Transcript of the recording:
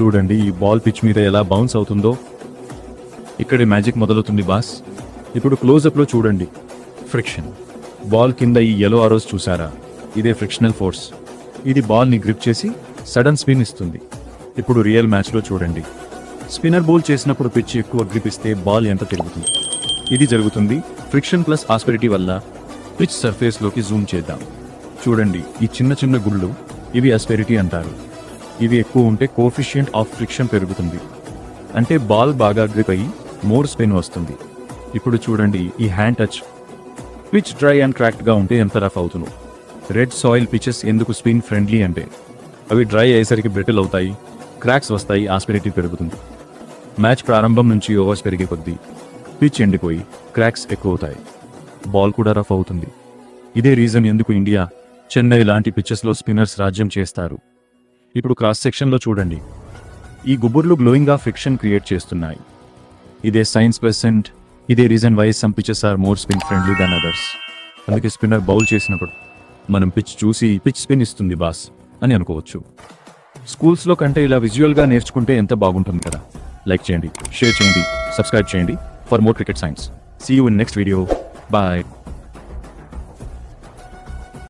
చూడండి ఈ ball pitch మీద ఎలా బౌన్స్ అవుతుందో. ఇక్కడే మ్యాజిక్ మొదలవుతుంది బాస్. ఇప్పుడు క్లోజప్లో చూడండి. ఫ్రిక్షన్. బాల్ కింద ఈ yellow arrows చూసారా? ఇదే ఫ్రిక్షనల్ ఫోర్స్. ఇది బాల్ని గ్రిప్ చేసి సడన్ స్పిన్ ఇస్తుంది. ఇప్పుడు రియల్ మ్యాచ్లో చూడండి. స్పిన్నర్ బౌల్ చేసినప్పుడు పిచ్ ఎక్కువ గ్రిప్ ఇస్తే బాల్ ఎంత తిరుగుతుంది. ఇది జరుగుతుంది ఫ్రిక్షన్ ప్లస్ ఆస్పెరిటీ వల్ల. పిచ్ సర్ఫేస్లోకి జూమ్ చేద్దాం. చూడండి ఈ చిన్న చిన్న గుళ్ళు, ఇవి ఆస్పెరిటీ అంటారు. ఇవి ఎక్కువ ఉంటే కోఎఫిషియంట్ ఆఫ్ ఫ్రిక్షన్ పెరుగుతుంది, అంటే బాల్ బాగా గ్రిప్ అయ్యి మోర్ స్పిన్ వస్తుంది. ఇప్పుడు చూడండి ఈ hand touch. Pitch dry and క్రాక్డ్గా ఉంటే ఎంత రఫ్ అవుతుంది. రెడ్ సాయిల్ పిచెస్ ఎందుకు స్పిన్ ఫ్రెండ్లీ అంటే అవి డ్రై అయ్యేసరికి బ్రిటిల్ అవుతాయి, క్రాక్స్ వస్తాయి, ఆస్పెరిటీ పెరుగుతుంది. మ్యాచ్ ప్రారంభం నుంచి ఓవర్స్ పెరిగే కొద్దీ పిచ్ ఎండిపోయి క్రాక్స్ ఎక్కువ అవుతాయి, బాల్ కూడా రఫ్ అవుతుంది. ఇదే రీజన్ ఎందుకు ఇండియా, చెన్నై లాంటి పిచ్చెస్లో స్పిన్నర్స్ రాజ్యం చేస్తారు. ఇప్పుడు క్రాస్ సెక్షన్లో చూడండి. ఈ గుబుర్లు గ్లోయింగ్గా ఫ్రిక్షన్ క్రియేట్ చేస్తున్నాయి. ఇదే సైన్స్ పర్సెంట్. ఇదే reason why some pitches are more spin friendly than others. అందుకే స్పిన్నర్ బౌల్ చేసినప్పుడు మనం పిచ్ చూసి పిచ్ స్పిన్ ఇస్తుంది బాస్ అని అనుకోవచ్చు. స్కూల్స్లో కంటే ఇలా విజువల్గా నేర్చుకుంటే ఎంత బాగుంటుంది కదా. లైక్ చేయండి, షేర్ చేయండి, సబ్స్క్రైబ్ చేయండి for more cricket science. See you in next video. Bye.